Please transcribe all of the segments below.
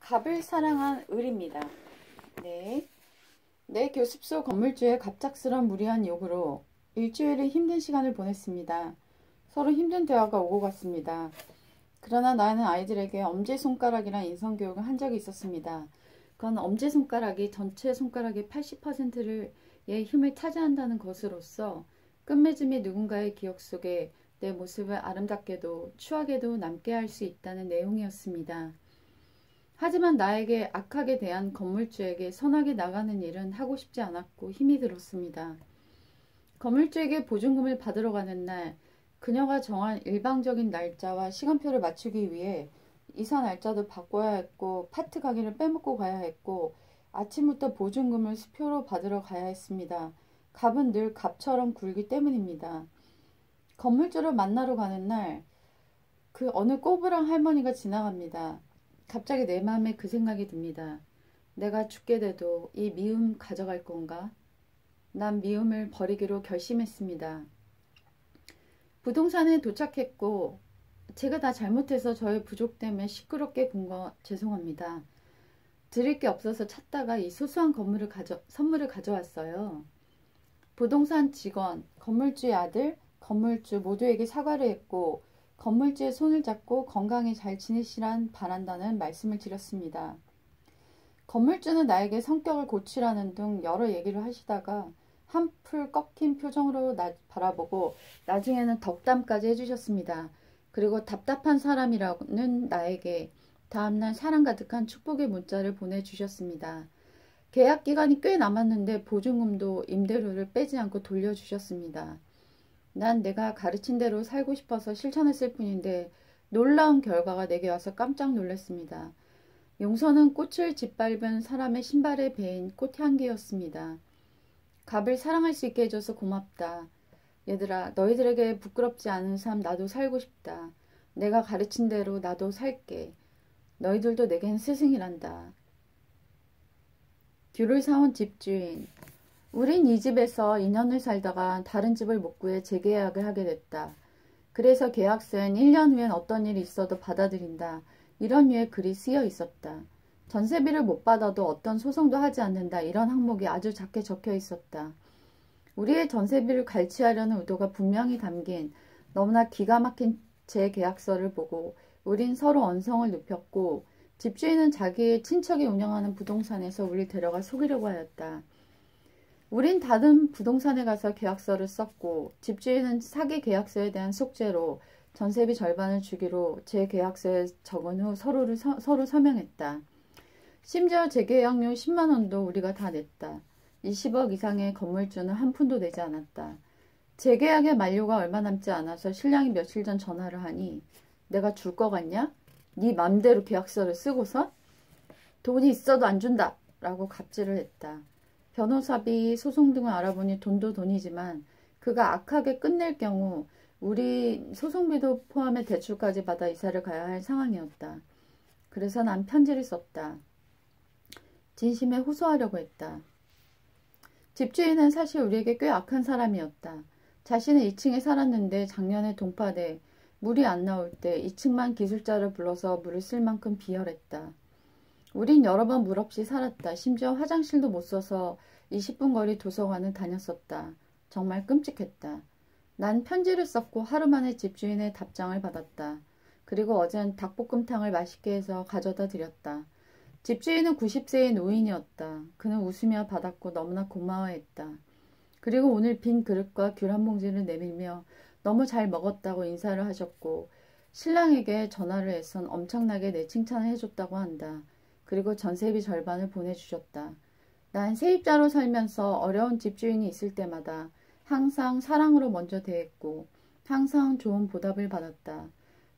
갑을 사랑한 을입니다. 네. 내 교습소 건물주의 갑작스런 무리한 요구로 일주일을 힘든 시간을 보냈습니다. 서로 힘든 대화가 오고 갔습니다. 그러나 나는 아이들에게 엄지손가락이란 인성교육을 한 적이 있었습니다. 그건 엄지손가락이 전체 손가락의 80%의 힘을 차지한다는 것으로서 끝맺음이 누군가의 기억 속에 내 모습을 아름답게도 추하게도 남게 할 수 있다는 내용이었습니다. 하지만 나에게 악하게 대한 건물주에게 선하게 나가는 일은 하고 싶지 않았고 힘이 들었습니다. 건물주에게 보증금을 받으러 가는 날, 그녀가 정한 일방적인 날짜와 시간표를 맞추기 위해 이사 날짜도 바꿔야 했고 파트 가기를 빼먹고 가야 했고 아침부터 보증금을 수표로 받으러 가야 했습니다. 갑은 늘 갑처럼 굴기 때문입니다. 건물주를 만나러 가는 날, 그 어느 꼬부랑 할머니가 지나갑니다. 갑자기 내 마음에 그 생각이 듭니다. 내가 죽게 돼도 이 미움 가져갈 건가? 난 미움을 버리기로 결심했습니다. 부동산에 도착했고 제가 다 잘못해서 저의 부족 때문에 시끄럽게 군 거 죄송합니다. 드릴 게 없어서 찾다가 이 소소한 선물을 가져왔어요. 부동산 직원, 건물주의 아들, 건물주 모두에게 사과를 했고 건물주의 손을 잡고 건강히 잘 지내시란 바란다는 말씀을 드렸습니다. 건물주는 나에게 성격을 고치라는 등 여러 얘기를 하시다가 한풀 꺾인 표정으로 바라보고 나중에는 덕담까지 해주셨습니다. 그리고 답답한 사람이라는 나에게 다음날 사랑 가득한 축복의 문자를 보내주셨습니다. 계약 기간이 꽤 남았는데 보증금도 임대료를 빼지 않고 돌려주셨습니다. 난 내가 가르친 대로 살고 싶어서 실천했을 뿐인데 놀라운 결과가 내게 와서 깜짝 놀랐습니다. 용서는 꽃을 짓밟은 사람의 신발에 베인 꽃향기였습니다. 갑을 사랑할 수 있게 해줘서 고맙다. 얘들아, 너희들에게 부끄럽지 않은 삶 나도 살고 싶다. 내가 가르친 대로 나도 살게. 너희들도 내겐 스승이란다. 귤을 사온 집주인. 우린 이 집에서 2년을 살다가 다른 집을 못 구해 재계약을 하게 됐다. 그래서 계약서엔 1년 후엔 어떤 일이 있어도 받아들인다. 이런 류의 글이 쓰여 있었다. 전세비를 못 받아도 어떤 소송도 하지 않는다. 이런 항목이 아주 작게 적혀 있었다. 우리의 전세비를 갈취하려는 의도가 분명히 담긴 너무나 기가 막힌 재계약서를 보고 우린 서로 언성을 눕혔고 집주인은 자기의 친척이 운영하는 부동산에서 우리를 데려가 속이려고 하였다. 우린 다른 부동산에 가서 계약서를 썼고 집주인은 사기 계약서에 대한 속죄로 전세비 절반을 주기로 재계약서에 적은 후 서로 서명했다. 심지어 재계약료 10만 원도 우리가 다 냈다. 20억 이상의 건물주는 한 푼도 내지 않았다. 재계약의 만료가 얼마 남지 않아서 신랑이 며칠 전 전화를 하니 내가 줄 거 같냐? 네 맘대로 계약서를 쓰고서? 돈이 있어도 안 준다! 라고 갑질을 했다. 변호사비, 소송 등을 알아보니 돈도 돈이지만 그가 악하게 끝낼 경우 우리 소송비도 포함해 대출까지 받아 이사를 가야 할 상황이었다. 그래서 난 편지를 썼다. 진심에 호소하려고 했다. 집주인은 사실 우리에게 꽤 악한 사람이었다. 자신은 2층에 살았는데 작년에 동파돼 물이 안 나올 때 2층만 기술자를 불러서 물을 쓸 만큼 비열했다. 우린 여러 번 물 없이 살았다. 심지어 화장실도 못 써서 20분 거리 도서관을 다녔었다. 정말 끔찍했다. 난 편지를 썼고 하루 만에 집주인의 답장을 받았다. 그리고 어젠 닭볶음탕을 맛있게 해서 가져다 드렸다. 집주인은 90세의 노인이었다. 그는 웃으며 받았고 너무나 고마워했다. 그리고 오늘 빈 그릇과 귤 한 봉지를 내밀며 너무 잘 먹었다고 인사를 하셨고 신랑에게 전화를 해선 엄청나게 내 칭찬을 해줬다고 한다. 그리고 전세비 절반을 보내주셨다. 난 세입자로 살면서 어려운 집주인이 있을 때마다 항상 사랑으로 먼저 대했고 항상 좋은 보답을 받았다.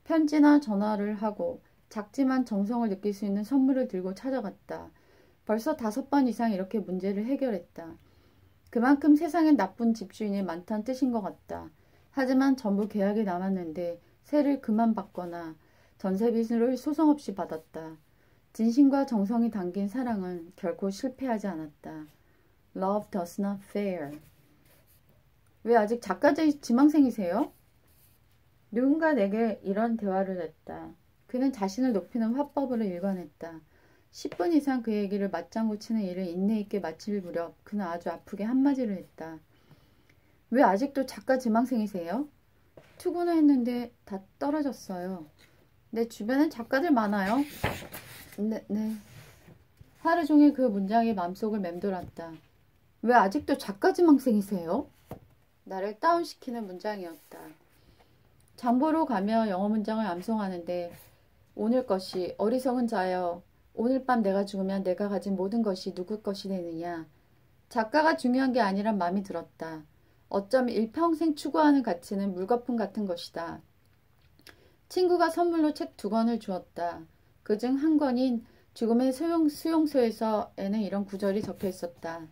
편지나 전화를 하고 작지만 정성을 느낄 수 있는 선물을 들고 찾아갔다. 벌써 5번 이상 이렇게 문제를 해결했다. 그만큼 세상엔 나쁜 집주인이 많다는 뜻인 것 같다. 하지만 전부 계약이 남았는데 세를 그만 받거나 전세빚을 소송 없이 받았다. 진심과 정성이 담긴 사랑은 결코 실패하지 않았다. Love does not fail. 왜 아직 작가의 지망생이세요? 누군가 내게 이런 대화를 했다. 그는 자신을 높이는 화법으로 일관했다. 10분 이상 그 얘기를 맞장구 치는 일을 인내 있게 마칠 무렵 그는 아주 아프게 한마디를 했다. 왜 아직도 작가 지망생이세요? 투구나 했는데 다 떨어졌어요. 내 주변엔 작가들 많아요. 네. 하루 종일 그 문장이 마음속을 맴돌았다. 왜 아직도 작가 지망생이세요? 나를 다운시키는 문장이었다. 장보러 가며 영어 문장을 암송하는데 오늘 것이 어리석은 자여 오늘 밤 내가 죽으면 내가 가진 모든 것이 누구 것이 되느냐. 작가가 중요한 게 아니란 마음이 들었다. 어쩜 일평생 추구하는 가치는 물거품 같은 것이다. 친구가 선물로 책 2권을 주었다. 그중 한 권인 죽음의 수용소에서에는 이런 구절이 적혀 있었다.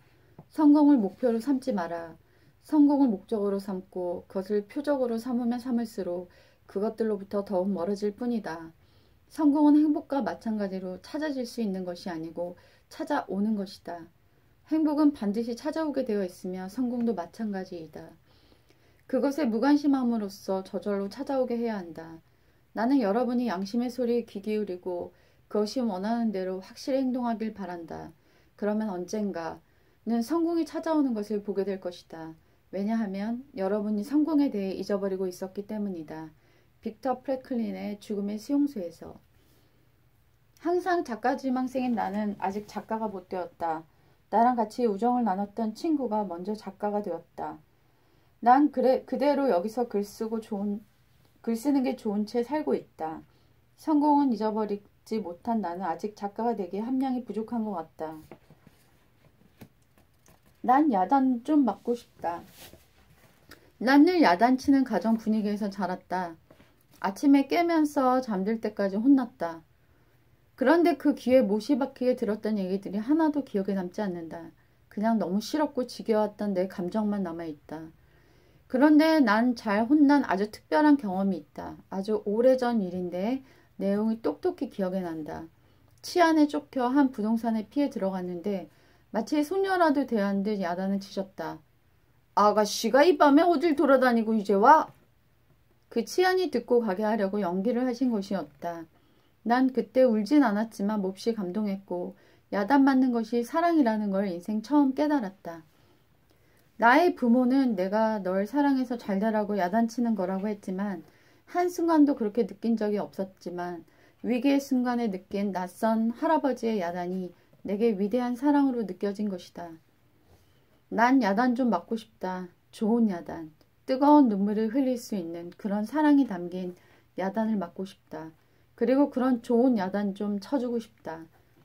성공을 목표로 삼지 마라. 성공을 목적으로 삼고 그것을 표적으로 삼으면 삼을수록 그것들로부터 더욱 멀어질 뿐이다. 성공은 행복과 마찬가지로 찾아질 수 있는 것이 아니고 찾아오는 것이다. 행복은 반드시 찾아오게 되어 있으며 성공도 마찬가지이다. 그것에 무관심함으로써 저절로 찾아오게 해야 한다. 나는 여러분이 양심의 소리에 귀 기울이고 그것이 원하는 대로 확실히 행동하길 바란다. 그러면 언젠가는 성공이 찾아오는 것을 보게 될 것이다. 왜냐하면 여러분이 성공에 대해 잊어버리고 있었기 때문이다. 빅터 프랭클린의 죽음의 수용소에서. 항상 작가 지망생인 나는 아직 작가가 못 되었다. 나랑 같이 우정을 나눴던 친구가 먼저 작가가 되었다. 난 그대로 여기서 글 쓰는 게 좋은 채 살고 있다. 성공은 잊어버리지 못한 나는 아직 작가가 되기에 함량이 부족한 것 같다. 난 야단 좀 맞고 싶다. 난 늘 야단치는 가정 분위기에서 자랐다. 아침에 깨면서 잠들 때까지 혼났다. 그런데 그 귀에 못이 박히게 들었던 얘기들이 하나도 기억에 남지 않는다. 그냥 너무 싫었고 지겨웠던 내 감정만 남아있다. 그런데 난 잘 혼난 아주 특별한 경험이 있다. 아주 오래전 일인데 내용이 똑똑히 기억에 난다. 치안에 쫓겨 한 부동산에 피해 들어갔는데 마치 소녀라도 대한 듯 야단을 치셨다. 아가씨가 이 밤에 어딜 돌아다니고 이제 와? 그 치안이 듣고 가게 하려고 연기를 하신 것이었다. 난 그때 울진 않았지만 몹시 감동했고 야단 맞는 것이 사랑이라는 걸 인생 처음 깨달았다. 나의 부모는 내가 널 사랑해서 잘 되라고 야단치는 거라고 했지만 한순간도 그렇게 느낀 적이 없었지만 위기의 순간에 느낀 낯선 할아버지의 야단이 내게 위대한 사랑으로 느껴진 것이다. 난 야단 좀 맞고 싶다. 좋은 야단. 뜨거운 눈물을 흘릴 수 있는 그런 사랑이 담긴 야단을 맞고 싶다. 그리고 그런 좋은 야단 좀 쳐주고 싶다.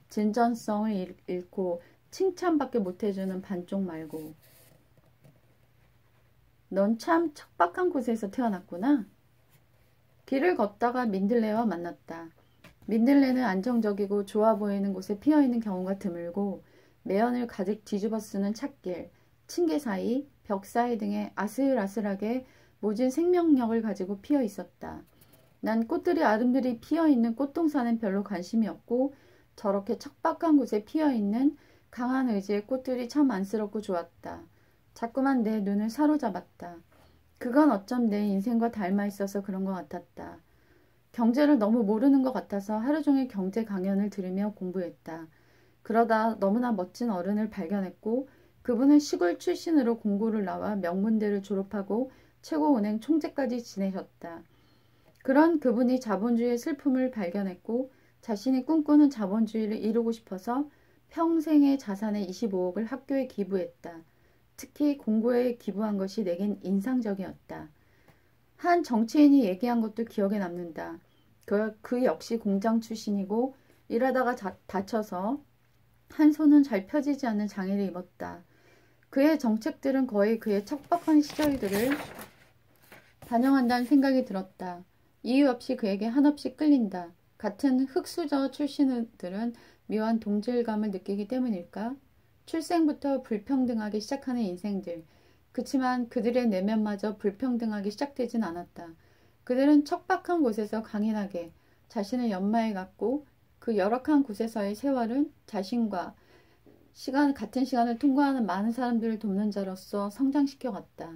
진전성을 잃고 칭찬밖에 못해주는 반쪽 말고. 넌 참 척박한 곳에서 태어났구나. 길을 걷다가 민들레와 만났다. 민들레는 안정적이고 좋아 보이는 곳에 피어있는 경우가 드물고 매연을 가득 뒤집어 쓰는 찻길, 층계 사이, 벽 사이 등에 아슬아슬하게 모진 생명력을 가지고 피어 있었다. 난 꽃들이 아름드리 피어있는 꽃동산엔 별로 관심이 없고 저렇게 척박한 곳에 피어있는 강한 의지의 꽃들이 참 안쓰럽고 좋았다. 자꾸만 내 눈을 사로잡았다. 그건 어쩜 내 인생과 닮아 있어서 그런 것 같았다. 경제를 너무 모르는 것 같아서 하루 종일 경제 강연을 들으며 공부했다. 그러다 너무나 멋진 어른을 발견했고 그분은 시골 출신으로 공고를 나와 명문대를 졸업하고 최고은행 총재까지 지내셨다. 그런 그분이 자본주의의 슬픔을 발견했고 자신이 꿈꾸는 자본주의를 이루고 싶어서 평생의 자산의 25억을 학교에 기부했다. 특히 공고에 기부한 것이 내겐 인상적이었다. 한 정치인이 얘기한 것도 기억에 남는다. 그 역시 공장 출신이고 일하다가 다쳐서 한 손은 잘 펴지지 않는 장애를 입었다. 그의 정책들은 거의 그의 척박한 시절들을 반영한다는 생각이 들었다. 이유 없이 그에게 한없이 끌린다. 같은 흑수저 출신들은 묘한 동질감을 느끼기 때문일까? 출생부터 불평등하게 시작하는 인생들. 그치만 그들의 내면마저 불평등하게 시작되진 않았다. 그들은 척박한 곳에서 강인하게 자신을 연마해 갔고 그 열악한 곳에서의 세월은 자신과 같은 시간을 통과하는 많은 사람들을 돕는 자로서 성장시켜 갔다.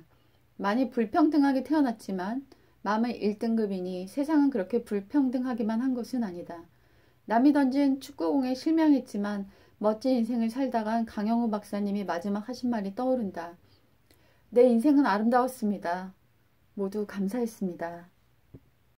많이 불평등하게 태어났지만 마음은 1등급이니 세상은 그렇게 불평등하기만 한 것은 아니다. 남이 던진 축구공에 실명했지만 멋진 인생을 살다간 강영우 박사님이 마지막 하신 말이 떠오른다. 내 인생은 아름다웠습니다. 모두 감사했습니다.